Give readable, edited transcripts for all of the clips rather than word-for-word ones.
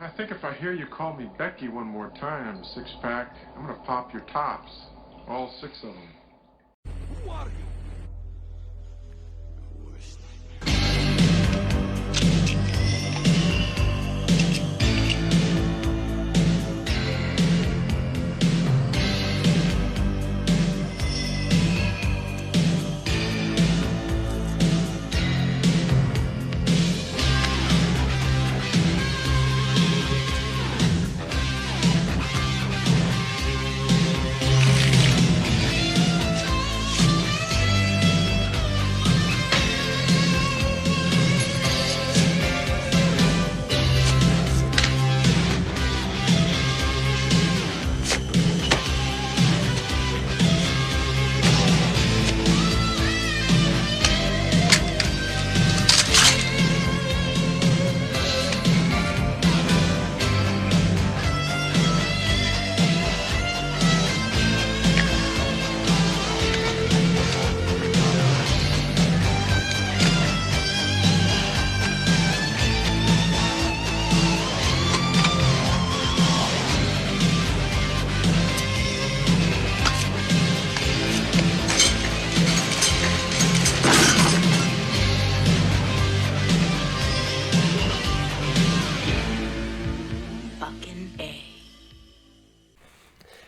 I think if I hear you call me Becky one more time, six-pack, I'm gonna pop your tops. All six of them. Who are you?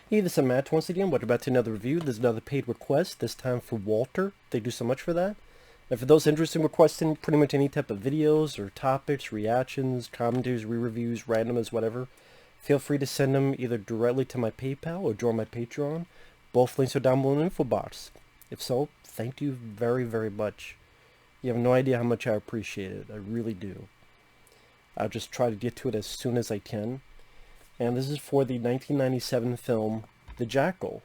Hey, this is Matt once again. Welcome back to another review. There's another paid request, this time for Walter. Thank you so much for that. And for those interested in requesting pretty much any type of videos or topics, reactions, commentaries, re-reviews, randomness, whatever, feel free to send them either directly to my PayPal or join my Patreon. Both links are down below in the info box. If so, thank you very, very much. You have no idea how much I appreciate it. I really do. I'll just try to get to it as soon as I can. And this is for the 1997 film, The Jackal,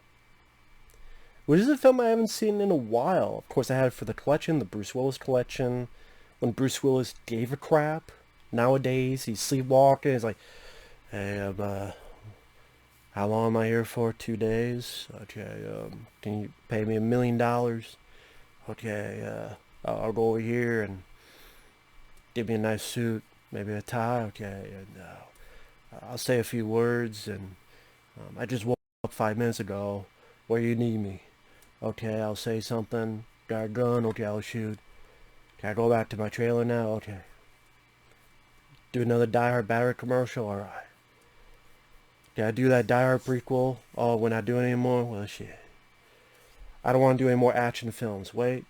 which is a film I haven't seen in a while. Of course, I had it for the collection, the Bruce Willis collection, when Bruce Willis gave a crap. Nowadays, he's sleepwalking. He's like, hey, how long am I here for? 2 days? Okay, can you pay me $1 million? Okay, I'll go over here and give me a nice suit, maybe a tie. Okay, and I'll say a few words, and I just woke up 5 minutes ago. Where you need me? Okay, I'll say something. Got a gun? Okay, I'll shoot. Can I go back to my trailer now? Okay. Do another Die Hard battery commercial? Alright. Can I do that Die Hard prequel? Oh, we're not doing it anymore? Well, shit. I don't want to do any more action films. Wait.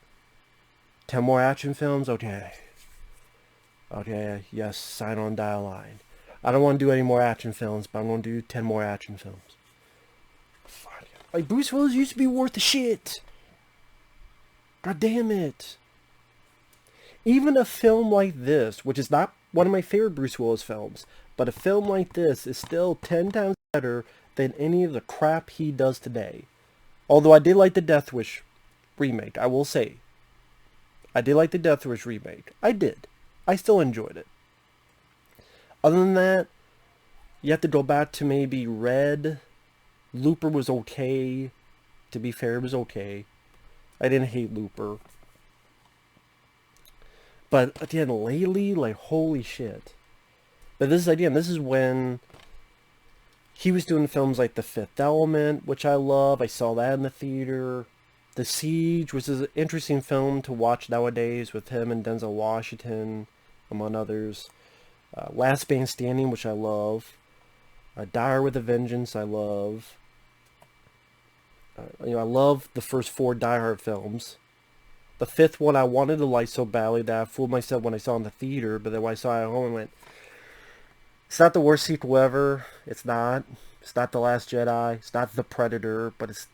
10 more action films? Okay. Okay, yes, sign on, dial line. I don't want to do any more action films, but I'm going to do 10 more action films. Fuck. Like, Bruce Willis used to be worth the shit. God damn it. Even a film like this, which is not one of my favorite Bruce Willis films, but a film like this is still 10 times better than any of the crap he does today. Although I did like the Death Wish remake, I will say. I did like the Death Wish remake. I did. I still enjoyed it. Other than that, you have to go back to maybe Red. Looper was okay. To be fair, it was okay. I didn't hate Looper. But again, lately, like, holy shit. But this is when he was doing films like The Fifth Element, which I love. I saw that in the theater. The Siege, which is an interesting film to watch nowadays with him and Denzel Washington, among others. Last Man Standing, which I love. Die Hard with a Vengeance, I love. I love the first 4 Die Hard films. The 5th one I wanted to like so badly that I fooled myself when I saw it in the theater, but then when I saw it at home I went, it's not the worst sequel ever. It's not. It's not The Last Jedi. It's not The Predator, but it's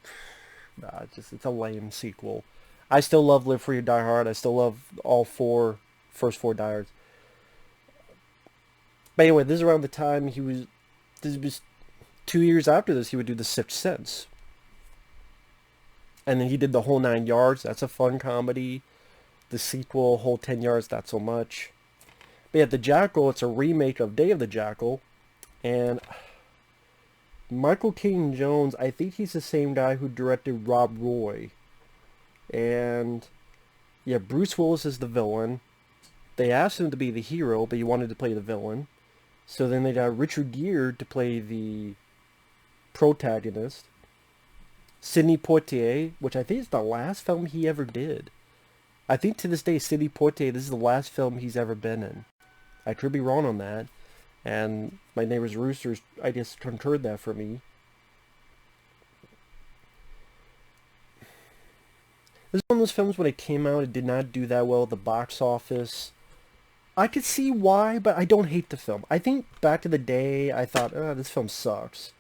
a lame sequel. I still love Live Free or Die Hard. I still love all first 4 Die Hards. But anyway, this is around the time this was 2 years after this, he would do The Sixth Sense. And then he did The Whole 9 Yards. That's a fun comedy. The sequel, Whole 10 Yards, not so much. But yeah, The Jackal, it's a remake of Day of the Jackal. And Michael Caton-Jones, I think he's the same guy who directed Rob Roy. And yeah, Bruce Willis is the villain. They asked him to be the hero, but he wanted to play the villain. So then they got Richard Gere to play the protagonist. Sidney Poitier, which I think is the last film he ever did. I think to this day, Sidney Poitier, this is the last film he's ever been in. I could be wrong on that. And my neighbor's roosters, I just concurred that for me. This is one of those films when it came out, it did not do that well at the box office. I could see why, but I don't hate the film. I think back in the day, I thought, oh, this film sucks.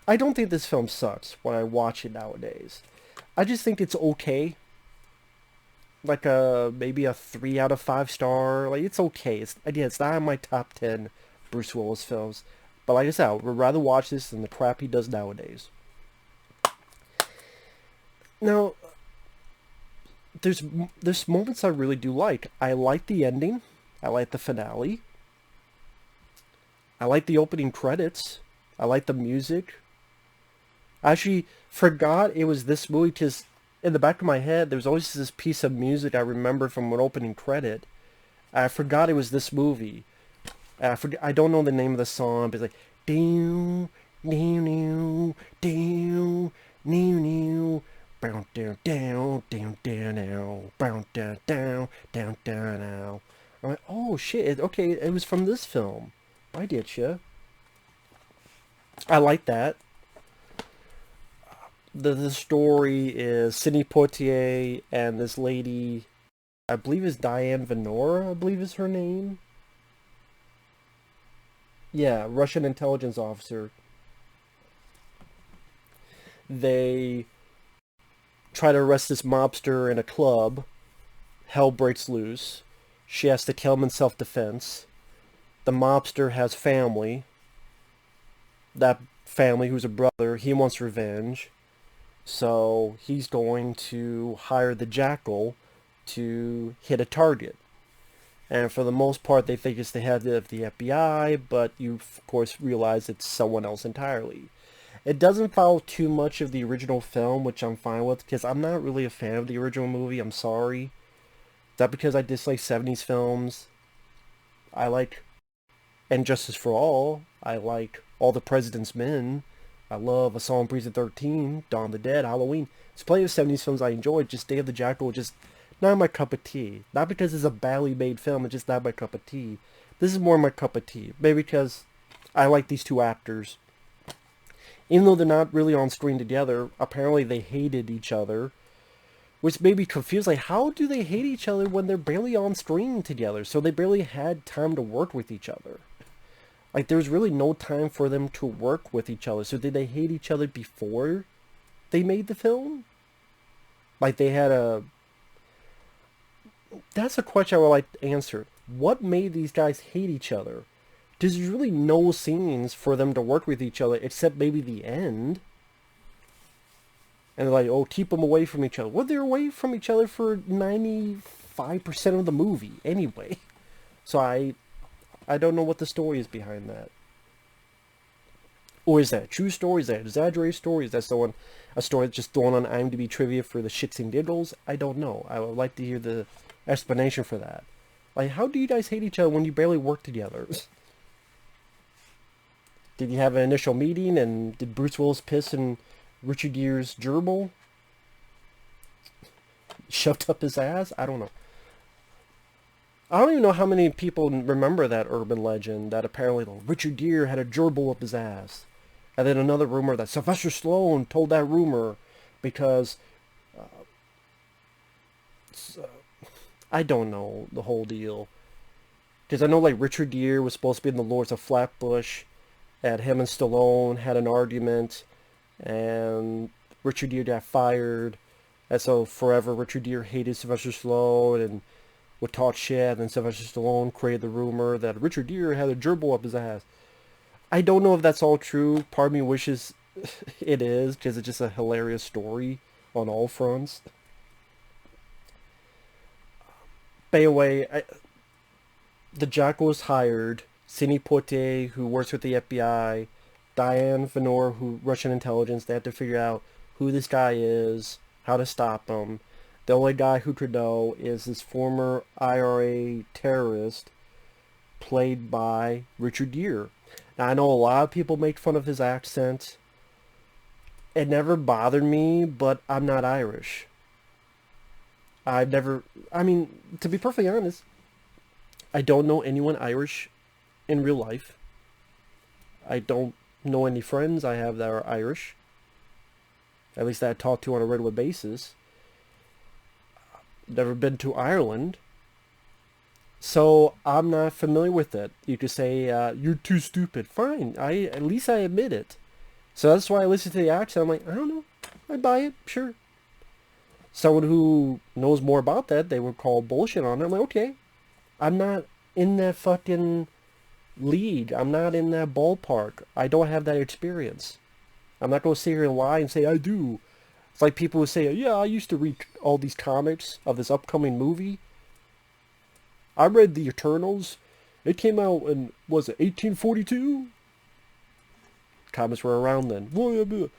I don't think this film sucks when I watch it nowadays. I just think it's okay. Like maybe a 3 out of 5 star. Like, it's okay. It's not in my top 10 Bruce Willis films. But like I said, I would rather watch this than the crap he does nowadays. Now, there's moments I really do like. I like the ending. I like the finale. I like the opening credits. I like the music. I actually forgot it was this movie because in the back of my head, there was always this piece of music I remember from an opening credit. I forgot it was this movie. I don't know the name of the song, but it's like down, down, down, down, down, down, down, down, down, down, down, down, down, down, down. I'm like, oh shit! Okay, it was from this film. I get you. I like that. The story is Sidney Poitier and this lady, I believe is Diane Venora, I believe is her name. Yeah, Russian intelligence officer. They try to arrest this mobster in a club. Hell breaks loose. She has to kill him in self-defense. The mobster has family. That family, who's a brother, he wants revenge. So he's going to hire the Jackal to hit a target. And for the most part, they think it's the head of the FBI, but you, of course, realize it's someone else entirely. It doesn't follow too much of the original film, which I'm fine with, because I'm not really a fan of the original movie. I'm sorry. Is that because I dislike 70s films? I like And Justice for All. I like All the President's Men. I love A Song Precinct 13, Dawn of the Dead, Halloween. There's plenty of 70s films I enjoy. Just Day of the Jackal, just not my cup of tea. Not because it's a badly made film, it's just not my cup of tea. This is more my cup of tea. Maybe because I like these two actors. Even though they're not really on screen together, apparently they hated each other. Which made me confused, like, how do they hate each other when they're barely on screen together? So they barely had time to work with each other. Like, there's really no time for them to work with each other. So did they hate each other before they made the film? Like, they had a... That's a question I would like to answer. What made these guys hate each other? There's really no scenes for them to work with each other, except maybe the end. And they're like, oh, keep them away from each other. Well, they're away from each other for 95% of the movie, anyway. So I don't know what the story is behind that. Or is that a true story? Is that an exaggerated story? Is that a story that's just thrown on IMDb trivia for the shits and giggles? I don't know. I would like to hear the explanation for that. Like, how do you guys hate each other when you barely work together? Did you have an initial meeting, and did Bruce Willis piss in Richard Gere's gerbil? Shoved up his ass? I don't know. I don't even know how many people remember that urban legend that apparently Richard Gere had a gerbil up his ass. And then another rumor that Sylvester Stallone told that rumor because... I don't know the whole deal. Because I know, like, Richard Gere was supposed to be in The Lords of Flatbush, and him and Stallone had an argument, and Richard Gere got fired, and so forever Richard Gere hated Sylvester Stallone and would talk shit, and then Sylvester Stallone created the rumor that Richard Gere had a gerbil up his ass. I don't know if that's all true. Part of me wishes it is, because it's just a hilarious story on all fronts. But anyway, the Jackal was hired. Sidney Poitier, who works with the FBI, Diane Venora, who Russian intelligence. They have to figure out who this guy is, how to stop him. The only guy who could know is this former IRA terrorist, played by Richard Gere. Now, I know a lot of people make fun of his accent. It never bothered me, but I'm not Irish. I've never, I mean, to be perfectly honest, I don't know anyone Irish in real life. I don't know any friends I have that are Irish. At least that I talk to on a regular basis. Never been to Ireland. So I'm not familiar with it. You could say, you're too stupid. Fine. At least I admit it. So that's why I listen to the accent. I'm like, I don't know. I buy it. Sure. Someone who knows more about that, they would call bullshit on it. I'm like, okay. I'm not in that fucking league. I'm not in that ballpark. I don't have that experience. I'm not going to sit here and lie and say I do. It's like people who say, yeah, I used to read all these comics of this upcoming movie. I read The Eternals. It came out in, was it 1842? Comics were around then.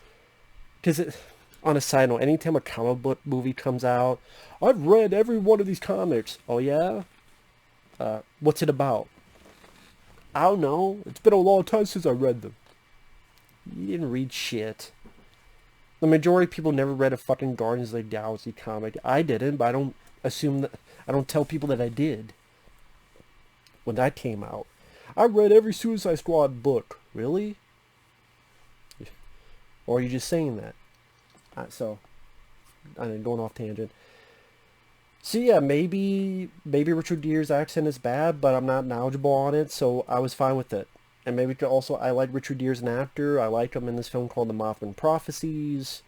Because on a side note, anytime a comic book movie comes out, I've read every one of these comics. Oh yeah? What's it about? I don't know. It's been a long time since I read them. You didn't read shit. The majority of people never read a fucking Guardians of the Galaxy comic. I didn't, but I don't assume that... I don't tell people that I did. When that came out. I read every Suicide Squad book. Really? Or are you just saying that? So, I'm going off tangent. So yeah, maybe Richard Gere's accent is bad, but I'm not knowledgeable on it, so I was fine with it. And maybe also, I like Richard Gere as an actor. I like him in this film called The Mothman Prophecies.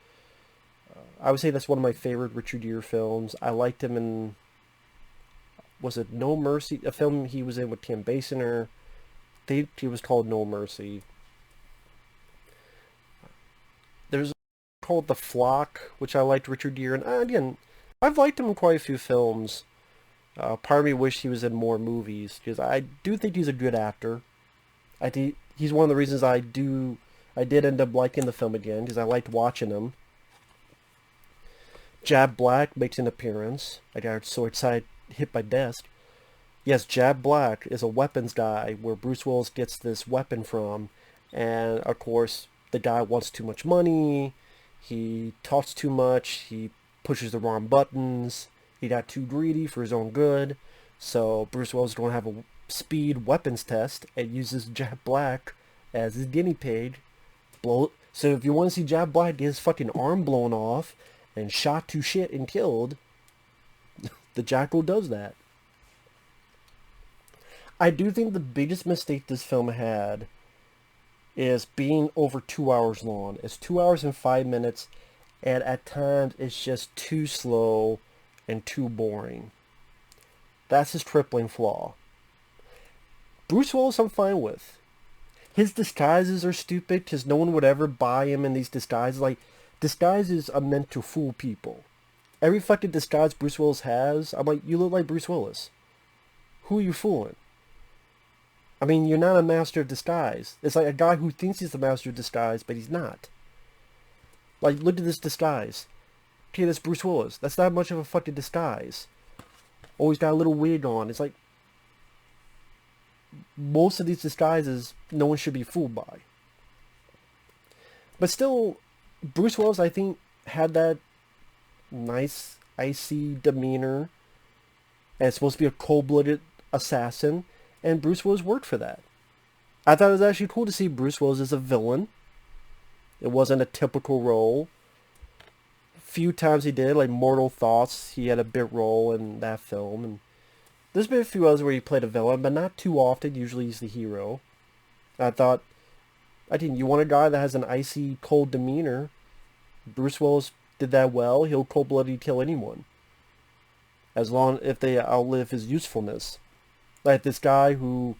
I would say that's one of my favorite Richard Gere films. I liked him in, was it No Mercy? A film he was in with Kim Basinger. I think he was called No Mercy. There's a called The Flock, which I liked Richard Gere in. Again, I've liked him in quite a few films. Part of me wished he was in more movies, because I do think he's a good actor. I think he's one of the reasons I did end up liking the film again, because I liked watching him. Jab Black makes an appearance. I got so excited, hit my desk. Yes, Jab Black is a weapons guy, where Bruce Willis gets this weapon from, and of course, the guy wants too much money, he talks too much, he pushes the wrong buttons, he got too greedy for his own good, so Bruce Willis is going to have a speed weapons test and uses Jab Black as his guinea pig. So if you want to see Jab Black get his fucking arm blown off and shot to shit and killed, the Jackal does that. I do think the biggest mistake this film had is being over 2 hours long. It's 2 hours and 5 minutes, and at times it's just too slow and too boring. That's his crippling flaw. Bruce Willis I'm fine with. His disguises are stupid because no one would ever buy him in these disguises. Like, disguises are meant to fool people. Every fucking disguise Bruce Willis has, I'm like, you look like Bruce Willis. Who are you fooling? I mean, you're not a master of disguise. It's like a guy who thinks he's the master of disguise, but he's not. Like, look at this disguise. Okay, that's Bruce Willis. That's not much of a fucking disguise. Oh, he's got a little wig on. It's like, most of these disguises, no one should be fooled by. But still, Bruce Willis, I think, had that nice, icy demeanor. And it's supposed to be a cold-blooded assassin. And Bruce Willis worked for that. I thought it was actually cool to see Bruce Willis as a villain. It wasn't a typical role. A few times he did, like Mortal Thoughts, he had a bit role in that film. And there's been a few others where he played a villain, but not too often. Usually he's the hero. I think you want a guy that has an icy, cold demeanor. Bruce Willis did that well. He'll cold-bloodedly kill anyone. As long if they outlive his usefulness. Like this guy who's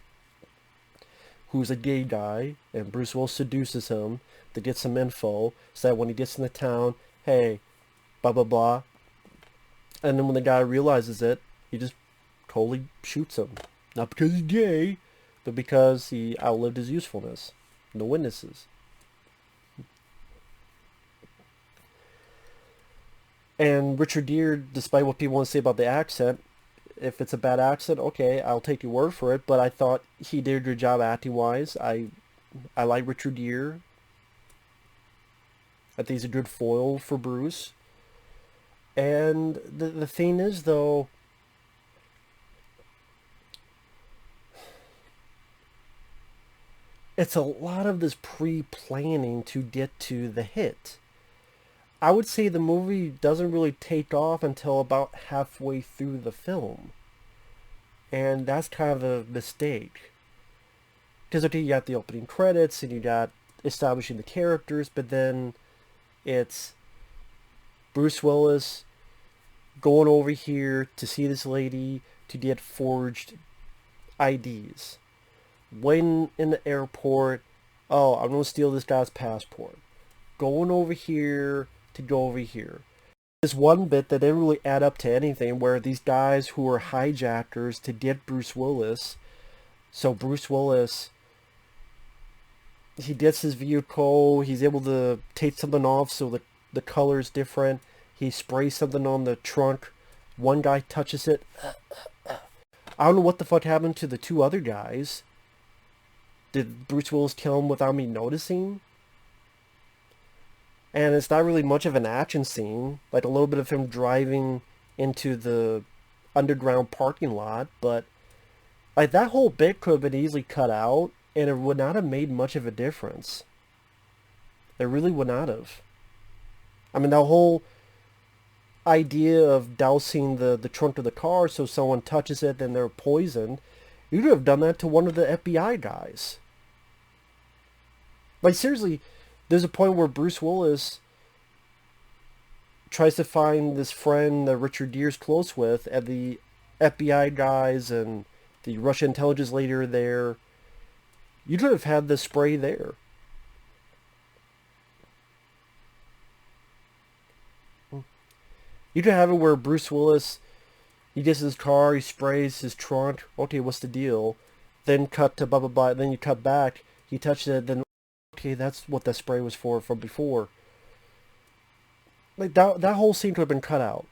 a gay guy, and Bruce Willis seduces him to get some info, so that when he gets in the town, hey, blah blah blah. And then when the guy realizes it, he just totally shoots him. Not because he's gay, but because he outlived his usefulness. No witnesses. And Richard Gere, despite what people want to say about the accent, If it's a bad accent, okay, I'll take your word for it. But I thought he did a good job acting wise. I like Richard Gere. I think he's a good foil for Bruce. And the thing is, though, it's a lot of this pre-planning to get to the hit. I would say the movie doesn't really take off until about halfway through the film. And that's kind of a mistake. Because, okay, you got the opening credits and you got establishing the characters, but then it's Bruce Willis going over here to see this lady to get forged IDs. Waiting in the airport, oh, I'm going to steal this guy's passport. Going over here to go over here. There's one bit that didn't really add up to anything where these guys who were hijackers to get Bruce Willis, so Bruce Willis, he gets his vehicle, he's able to take something off so the color's different, he sprays something on the trunk, one guy touches it. I don't know what the fuck happened to the two other guys. Did Bruce Willis kill him without me noticing? And it's not really much of an action scene, like a little bit of him driving into the underground parking lot, but like that whole bit could have been easily cut out and it would not have made much of a difference. It really would not have. I mean, the whole idea of dousing the trunk of the car so someone touches it and they're poisoned, you could have done that to one of the FBI guys. Like, seriously, there's a point where Bruce Willis tries to find this friend that Richard Gere's close with, and the FBI guys and the Russian intelligence leader are there. You could have had the spray there. You could have it where Bruce Willis, he gets his car, he sprays his trunk. Okay, what's the deal? Then cut to blah blah blah. Then you cut back. He touched it. Then okay, that's what the spray was for from before. Like that whole scene could have been cut out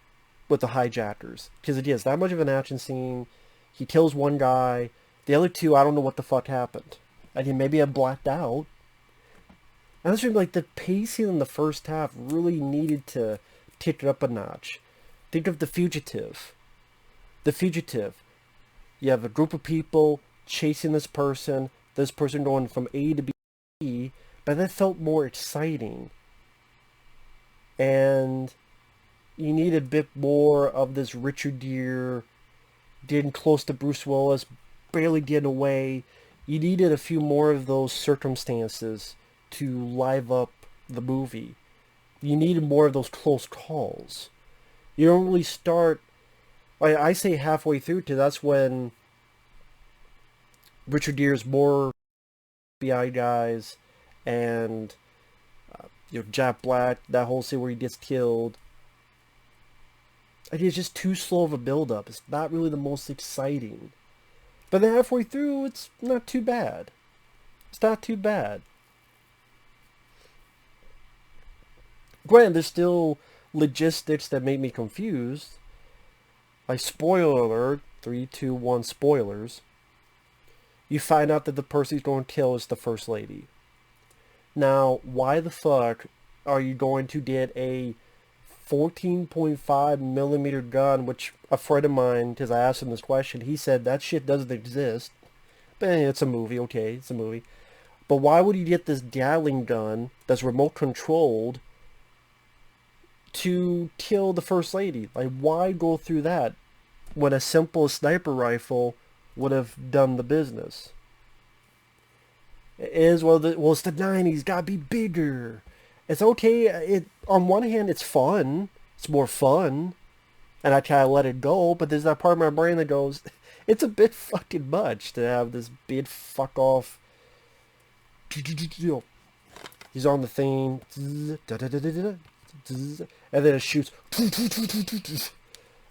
with the hijackers, because it is that much of an action scene. He kills one guy. The other two, I don't know what the fuck happened. I mean, maybe I blacked out. And that's really, like, the pacing in the first half really needed to tick it up a notch. Think of The Fugitive. The Fugitive. You have a group of people chasing this person going from A to B, but that felt more exciting. And you need a bit more of this Richard Gere getting close to Bruce Willis, barely getting away. You needed a few more of those circumstances to live up the movie. You needed more of those close calls. You don't really start, I say halfway through to, that's when Richard Gere's more FBI guys and Jack Black, that whole scene where he gets killed. It's just too slow of a build-up. It's not really the most exciting. But then halfway through, it's not too bad. It's not too bad. Granted, there's still logistics that make me confused. Like, spoiler alert, 3, 2, 1 spoilers. You find out that the person he's going to kill is the First Lady. Now, why the fuck are you going to get a 14.5 millimeter gun, which a friend of mine, because I asked him this question, he said that shit doesn't exist. But it's a movie, okay, it's a movie. But why would you get this Gatling gun that's remote controlled to kill the First Lady? Like, why go through that when a simple sniper rifle would have done the business? It is, well, it's the 90s, gotta be bigger. It's okay, on one hand, it's fun. It's more fun. And I kind of let it go, but there's that part of my brain that goes, it's a bit fucking much to have this big fuck off. He's on the thing. And then it shoots. It's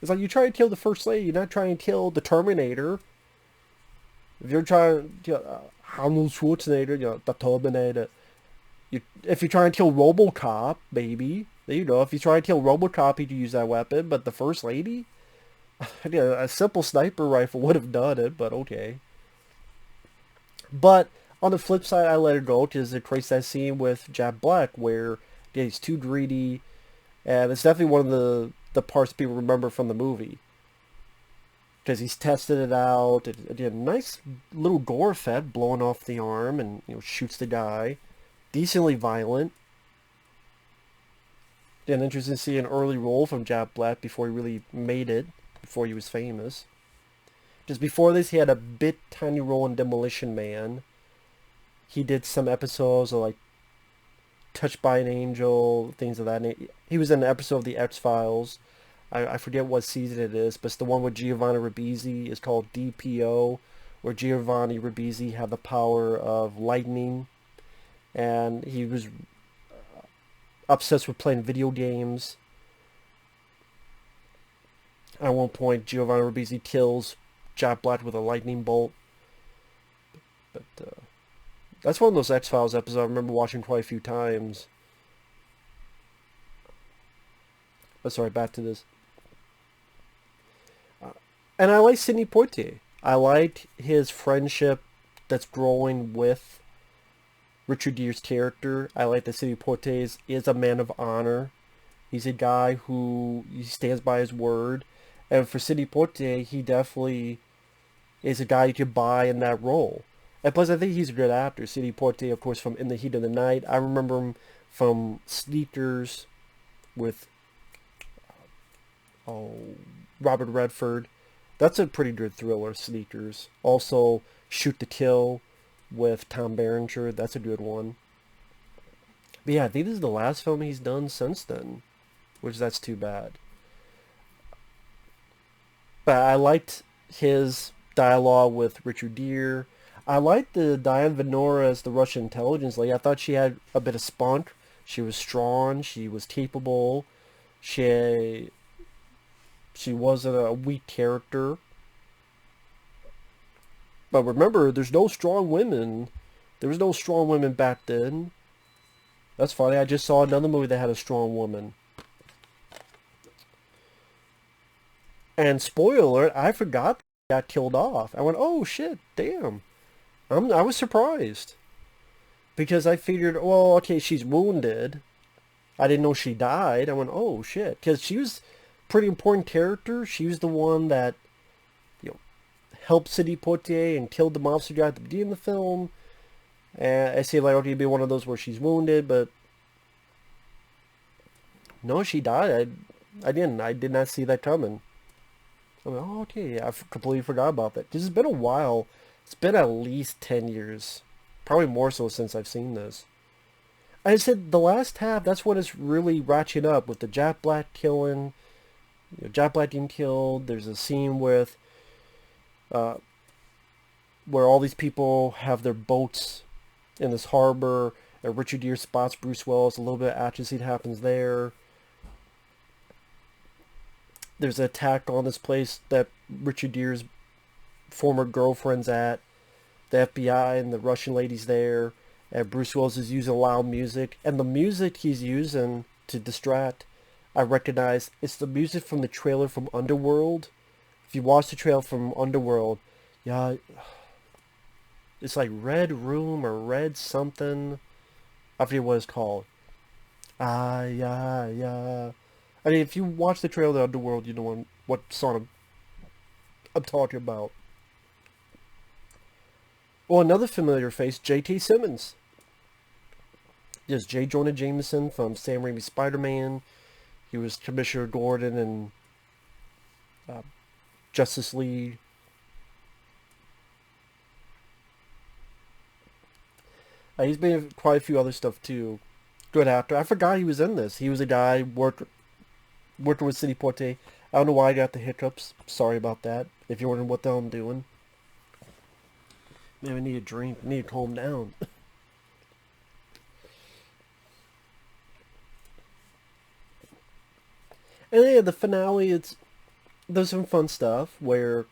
like, you try to kill the First Lady, you're not trying to kill the Terminator. If you're trying to Arnold Schwarzenegger, the Terminator. If you're trying to kill RoboCop, baby, there you go. If you try to kill RoboCop, you can use that weapon. But the First Lady? Yeah, a simple sniper rifle would have done it, but okay. But on the flip side, I let it go because it creates that scene with Jack Black where yeah, he's too greedy, and it's definitely one of the parts people remember from the movie because he's tested it out. It did a nice little gore effect, blowing off the arm and shoots the guy, decently violent. And interesting to see an early role from Jack Black before he really made it, before he was famous. Just before this, he had a bit tiny role in Demolition Man. He did some episodes of like Touched by an Angel, things of that nature. He was in an episode of The X-Files. I forget what season it is, but it's the one with Giovanni Ribisi. It's called DPO, where Giovanni Ribisi had the power of lightning, and he was obsessed with playing video games. At one point, Giovanni Ribisi kills Jack Black with a lightning bolt. But that's one of those X-Files episodes I remember watching quite a few times. But sorry, back to this. And I like Sidney Poitier. I like his friendship that's growing with Richard Gere's character. I like that Sidney Poitier is a man of honor. He's a guy who he stands by his word. And for Sidney Poitier, he definitely is a guy you could buy in that role. And plus, I think he's a good actor. Sidney Poitier, of course, from In the Heat of the Night. I remember him from Sneakers with Robert Redford. That's a pretty good thriller, Sneakers. Also, Shoot to Kill with Tom Berenger. That's a good one. But yeah, I think this is the last film he's done since then, which that's too bad. But I liked his dialogue with Richard Gere. I liked the Diane Venora as the Russian intelligence lady. I thought she had a bit of spunk. She was strong. She was capable. She wasn't a weak character. But remember, there's no strong women. There was no strong women back then. That's funny. I just saw another movie that had a strong woman. And spoiler alert, I forgot that she got killed off. I went, oh shit, damn. I was surprised. Because I figured, well, okay, she's wounded. I didn't know she died. I went, oh shit. Because she was a pretty important character. She was the one that, helped Sidney Poitier and killed the mobster guy at the beginning of the film. And I say, like, okay, it'd be one of those where she's wounded, but no, she died. I did not see that coming. I went, oh, okay, I completely forgot about that. Because it's been a while. It's been at least 10 years. Probably more so since I've seen this. I said the last half, that's when it's really ratcheting up with the Jack Black killing. Jack Black getting killed. There's a scene with where all these people have their boats in this harbor. And Richard Gere spots Bruce Willis. A little bit of action scene happens there. There's an attack on this place that Richard Gere's former girlfriend's at. The FBI and the Russian lady's there. And Bruce Willis is using loud music. And the music he's using to distract, I recognize, it's the music from the trailer from Underworld. If you watch the trailer from Underworld, yeah, it's like Red Room or Red something. I forget what it's called. Yeah. I mean, if you watch the trailer of Underworld, you know what song I'm talking about. Well, another familiar face, J.K. Simmons. There's J. Jonah Jameson from Sam Raimi's Spider-Man. He was Commissioner Gordon in Justice League. He's been in quite a few other stuff too. Good actor. I forgot he was in this. He was a guy working with Sidney Poitier. I don't know why I got the hiccups. Sorry about that. If you're wondering what the hell I'm doing. Maybe I need a drink. I need to calm down. And yeah, the finale, there's some fun stuff where,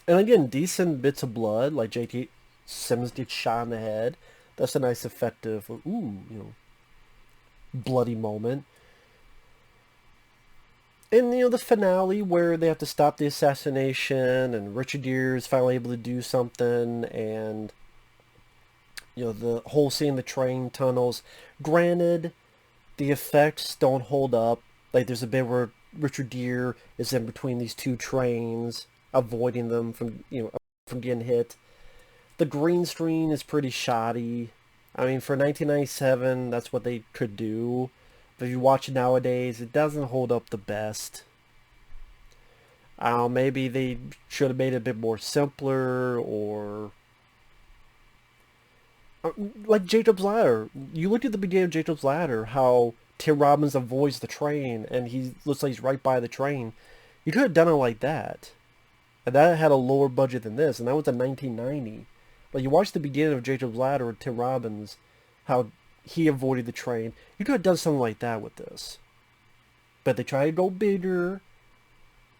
and again, decent bits of blood, like J.K. Simmons gets shot in the head. That's a nice effective, bloody moment. And, the finale where they have to stop the assassination and Richard Gere is finally able to do something, and, the whole scene in the train tunnels. Granted, the effects don't hold up. Like, there's a bit where Richard Gere is in between these two trains, avoiding them from getting hit. The green screen is pretty shoddy. I mean, for 1997, that's what they could do. But if you watch it nowadays, it doesn't hold up the best. I don't know, maybe they should have made it a bit more simpler, or... Like Jacob's Ladder. You looked at the beginning of Jacob's Ladder, how Tim Robbins avoids the train, and he looks like he's right by the train. You could have done it like that. And that had a lower budget than this, and that was in 1990. Like, you watch the beginning of Jacob's Ladder with Tim Robbins, how he avoided the train. You could have done something like that with this. But they try to go bigger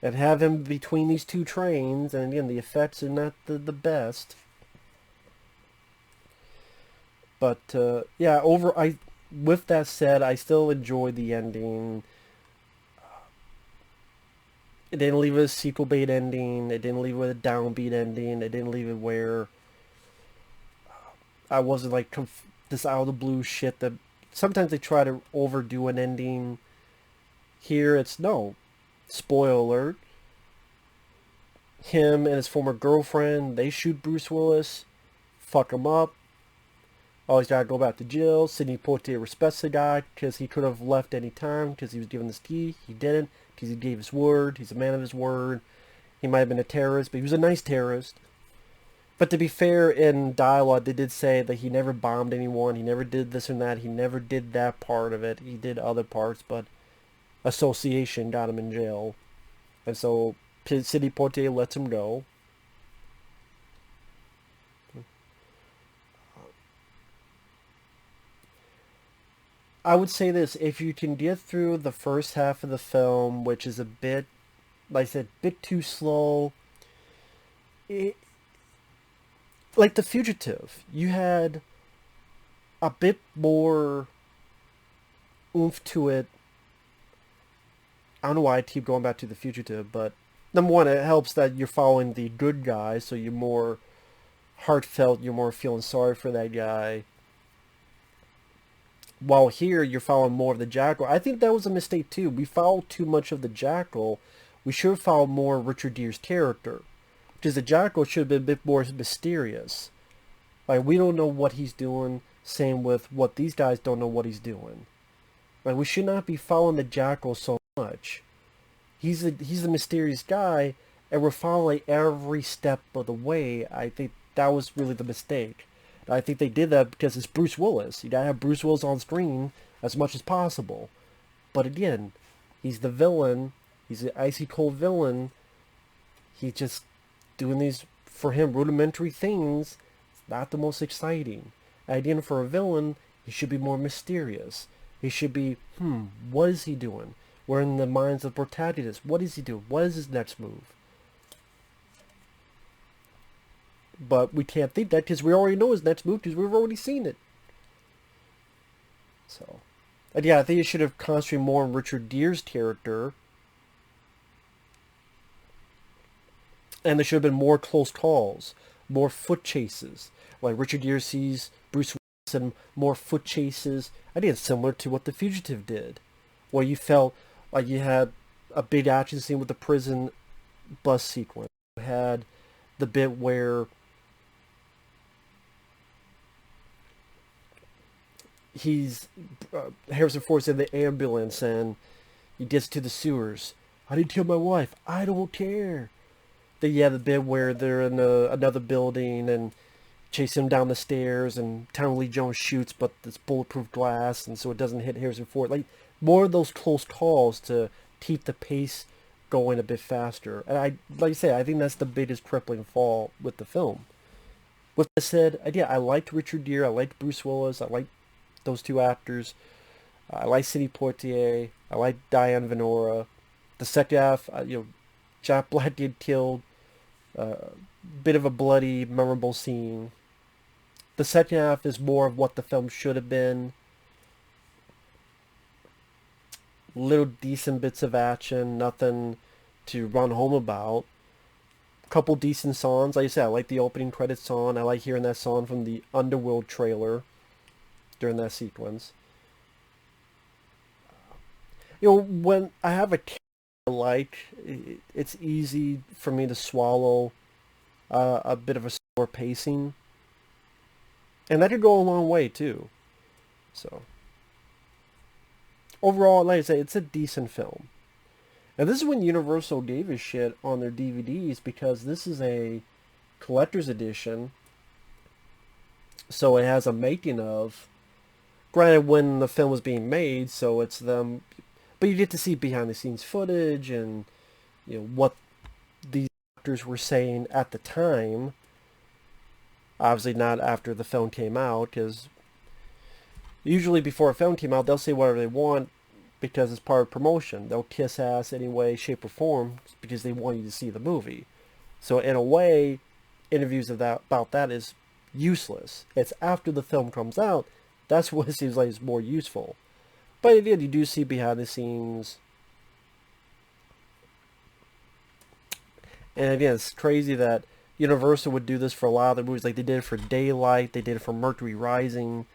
and have him between these two trains, and again, the effects are not the best. But, yeah, with that said, I still enjoyed the ending. It didn't leave it a sequel bait ending. It didn't leave it with a downbeat ending. It didn't leave it where I wasn't like this out of the blue shit that sometimes they try to overdo an ending. Here it's no. Spoiler alert. Him and his former girlfriend, they shoot Bruce Willis, fuck him up. Oh, he's got to go back to jail. Sidney Poitier respects the guy because he could have left any time because he was given this key. He didn't because he gave his word. He's a man of his word. He might have been a terrorist, but he was a nice terrorist. But to be fair, in dialogue, they did say that he never bombed anyone. He never did this and that. He never did that part of it. He did other parts, but association got him in jail. And so Sidney Poitier lets him go. I would say this, if you can get through the first half of the film, which is a bit, like I said, bit too slow. Like The Fugitive, you had a bit more oomph to it. I don't know why I keep going back to The Fugitive, but number one, it helps that you're following the good guy, so you're more heartfelt, you're more feeling sorry for that guy. While here, you're following more of the Jackal. I think that was a mistake, too. We followed too much of the Jackal. We should have followed more of Richard Gere's character. Because the Jackal should have been a bit more mysterious. Like, we don't know what he's doing. Same with what these guys don't know what he's doing. Like, we should not be following the Jackal so much. He's the mysterious guy, and we're following every step of the way. I think that was really the mistake. I think they did that because it's Bruce Willis. You gotta have Bruce Willis on screen as much as possible. But again, he's the villain. He's an icy cold villain. He's just doing these, for him, rudimentary things. It's not the most exciting. And again, for a villain, he should be more mysterious. He should be, what is he doing? We're in the minds of protagonists. What is he doing? What is his next move? But we can't think that because we already know his next move because we've already seen it. So, and yeah, I think it should have concentrated more on Richard Gere's character. And there should have been more close calls, more foot chases. Like Richard Gere sees Bruce Willis and more foot chases. I think it's similar to what The Fugitive did, where you felt like you had a big action scene with the prison bus sequence. You had the bit where Harrison Ford's in the ambulance and he gets to the sewers. I didn't kill my wife. I don't care. Then you have the bit where they're in another building and chase him down the stairs and Tommy Lee Jones shoots, but it's bulletproof glass and so it doesn't hit Harrison Ford. Like, more of those close calls to keep the pace going a bit faster. And like I say, I think that's the biggest crippling flaw with the film. With that said, I liked Richard Gere. I liked Bruce Willis. I liked those two actors. I like Sidney Poitier. I like Diane Venora. The second half, Jack Black get killed. Bit of a bloody, memorable scene. The second half is more of what the film should have been. little decent bits of action, nothing to run home about. Couple decent songs. Like I said, I like the opening credits song. I like hearing that song from the Underworld trailer during that sequence. You know, when I have a character I like, it's easy for me to swallow a bit of a slower pacing. And that could go a long way, too. So, overall, like I say, it's a decent film. And this is when Universal gave a shit on their DVDs, because this is a collector's edition. So it has a making of. Granted, when the film was being made, so it's them. But you get to see behind the scenes footage and, you know, what these actors were saying at the time. Obviously not after the film came out, because usually before a film came out, they'll say whatever they want because it's part of promotion. They'll kiss ass any way, shape, or form because they want you to see the movie. So in a way, interviews about that is useless. It's after the film comes out, that's what it seems like is more useful. But again, you do see behind the scenes. And again, it's crazy that Universal would do this for a lot of their movies. Like they did it for Daylight, they did it for Mercury Rising.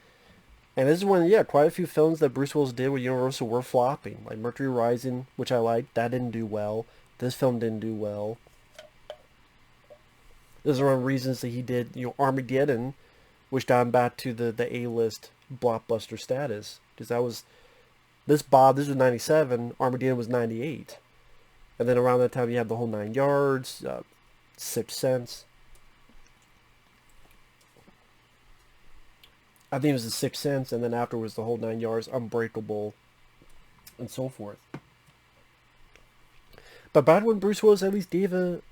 And this is when, yeah, quite a few films that Bruce Willis did with Universal were flopping. Like Mercury Rising, which I liked, that didn't do well. This film didn't do well. Those are one of the reasons that he did, you know, Armageddon, which got him back to the A-list blockbuster status. Because that was, this was 97, Armageddon was 98. And then around that time you have the whole 9 Yards, Sixth Sense. I think it was the Sixth Sense, and then afterwards the whole 9 Yards, Unbreakable, and so forth. But back when Bruce Willis at least gave a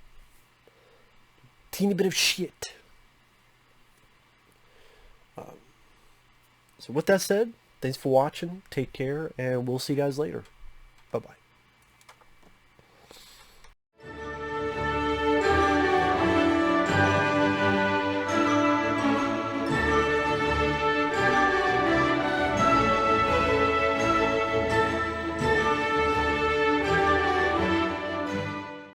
teeny bit of shit. So with that said, thanks for watching, take care, and we'll see you guys later. Bye-bye.